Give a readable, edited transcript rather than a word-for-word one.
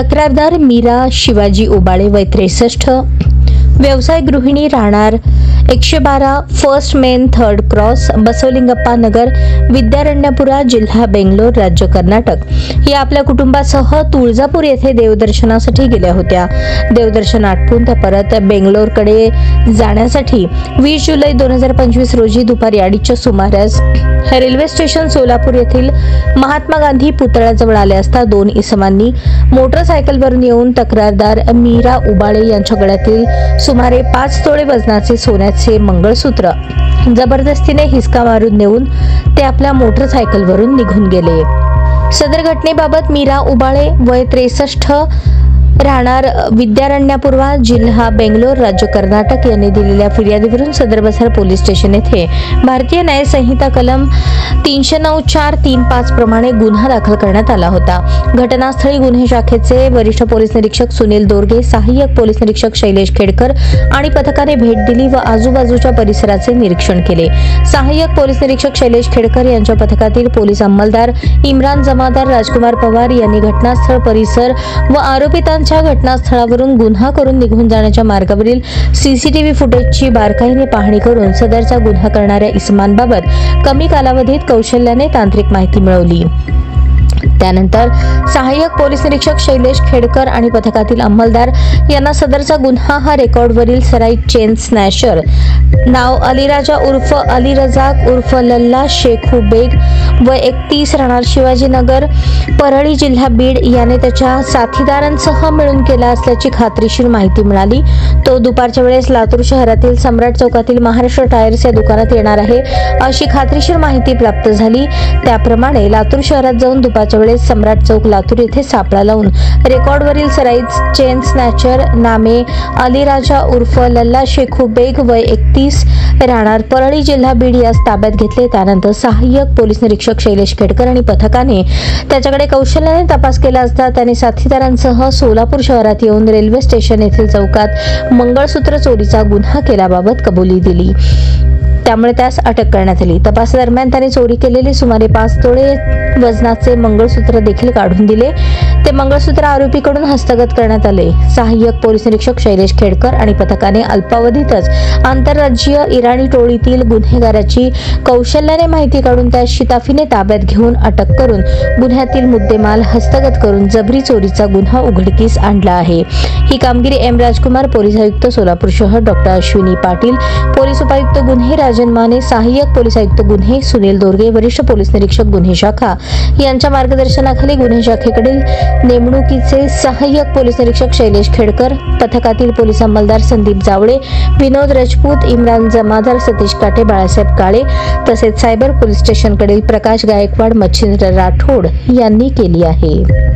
तक्रारदार मीरा शिवाजी उबाळे वय 63, व्यवसाय गृहिणी, राहणार 112 फर्स्ट मेन 3rd क्रॉस, बसवलिंगप्पा नगर, विद्यारण्यपुरा, जिल्हा बेंगलोर, राज्य कर्नाटक या आपल्या कुटुंबासह तुळजापूर येथे देवदर्शनासाठी गेल्या होत्या। देवदर्शन आटपून त्या परत बेंगलोरकडे जाण्यासाठी 20 जुलै 2025 रोजी दुपारी 2:30च्या सुमारास रेल्वे स्टेशन सोलापूर येथील महात्मा गांधी पुतळ्याजवळ आले असता 2 इसमांनी मोटरसायकलवरून येऊन तक्रारदार मीरा उबाळे यांच्या गळ्यातील सुमारे 5 तोळे वजनाचे सोन्याचे मंगळसूत्र जबरदस्तीने हिसका मारून नेऊन ते आपल्या मोटरसायकलवरून निघून गेले। सदर घटनेबाबत मीरा उबाळे वय 63, राहणार विद्यारण्यपुरा, जिल्हा बेंगलोर, राज्य कर्नाटक यांनी दिलेल्या फिर्यादीवरून सदर बसार पोलीस स्टेशन येथे भारतीय न्याय संहिता कलम 309(4)(3)(5) प्रमाणे गुन्हा दाखल करण्यात आला होता। घटनास्थळी गुन्हे शाखेचे वरिष्ठ पोलीस निरीक्षक सुनील दोरगे, सहाय्यक पोलीस निरीक्षक शैलेश खेडकर आणि पथकाने भेट दिली व आजूबाजूच्या परिसराचे निरीक्षण केले। सहाय्यक पोलीस निरीक्षक शैलेश खेडकर यांच्या पथकातील पोलीस अंमलदार इम्रान जमादार, राजकुमार पवार यांनी घटनास्थळ, परिसर व आरोपितांच्या घटनास्थळावरून गुन्हा करून निघून जाण्याच्या मार्गावरील सीसीटीव्ही फुटेजची बारकाईने पाहणी करून सदरचा गुन्हा करणाऱ्या इसमांबाबत कमी कालावधीत कौशल्याने तांत्रिक माहिती मिळवली। त्यानंतर सहाय्यक पोलीस निरीक्षक शैलेश खेडकर आणि पथकातील अंमलदार यांना सदरचा गुन्हा हा रेकॉर्डवरील सराईत चेन स्नॅचर, नाव अलीराजा उर्फ अली रजाक उर्फ लल्ला शेखू बेग व 31, राहणार शिवाजीनगर, परळी, जिल्हा बीड याने त्याच्या साथीदारांसह मिळून केला असल्याची खात्रीशीर माहिती मिळाली। तो दुपारच्या वेळेस लातूर शहरातील सम्राट चौकातील महाराष्ट्र टायर्स या दुकानात येणार आहे अशी खात्रीशीर माहिती प्राप्त झाली। त्याप्रमाणे लातूर शहरात जाऊन दुपारच्या वेळेस सम्राट चौक लातूर येथे सापळा लावून रेकॉर्डवरील सराईत चेन स्नॅचर नामे अलीराजा उर्फ लल्ला शेखू बेग वय 31, राहणार परळी, जिल्हा बीड यास ताब्यात घेतले। त्यानंतर सहाय्यक पोलीस निरीक्षक शैलेश खेडकर आणि पथकाने त्याच्याकडे कौशल्याने तपास केला असता त्याने साथीदारांसह सोलापूर शहरात येऊन रेल्वे स्टेशन येथील चौकात मंगळसूत्र चोरीचा गुन्हा केल्याबाबत कबुली दिली। त्यामुळे त्यास अटक करण्यात आली। तपासादरम्यान त्याने चोरी केलेले सुमारे 5 तोळे वजनाचे मंगळसूत्र देखील काढून दिले। ते मंगळसूत्र आरोपीकडून हस्तगत करण्यात आले। सहाय्यक पोलीस निरीक्षक शैलेश खेडकर आणि पथकाने अल्पावधीतच आंतरराज्यीय इराणी टोळीतील गुन्हेगाराची कौशल्याने माहिती काढून त्या शिताफीने ताब्यात घेऊन अटक करून गुन्ह्यातील मुद्देमाल हस्तगत करून जबरी चोरीचा गुन्हा उघडकीस आणला आहे। ही कामगिरी एम राजकुमार, पोलीस आयुक्त सोलापूर शहर डॉक्टर अश्विनी पाटील, पोलीस उपायुक्त गुन्हे राजन माने, सहाय्यक पोलीस आयुक्त गुन्हे सुनील दोरगे, वरिष्ठ पोलीस निरीक्षक गुन्हे शाखा यांच्या मार्गदर्शनाखाली गुन्हे शाखेकडील नेमणुकीचे सहाय्यक पोलीस निरीक्षक शैलेश खेडकर, पथकातील पोलीस अंमलदार संदीप जावळे, विनोद राजपूत, इम्रान जमादार, सतीश काटे, बाळासाहेब काळे तसेच सायबर पोलीस स्टेशनकडील प्रकाश गायकवाड, मच्छिंद्र राठोड यांनी केली आहे।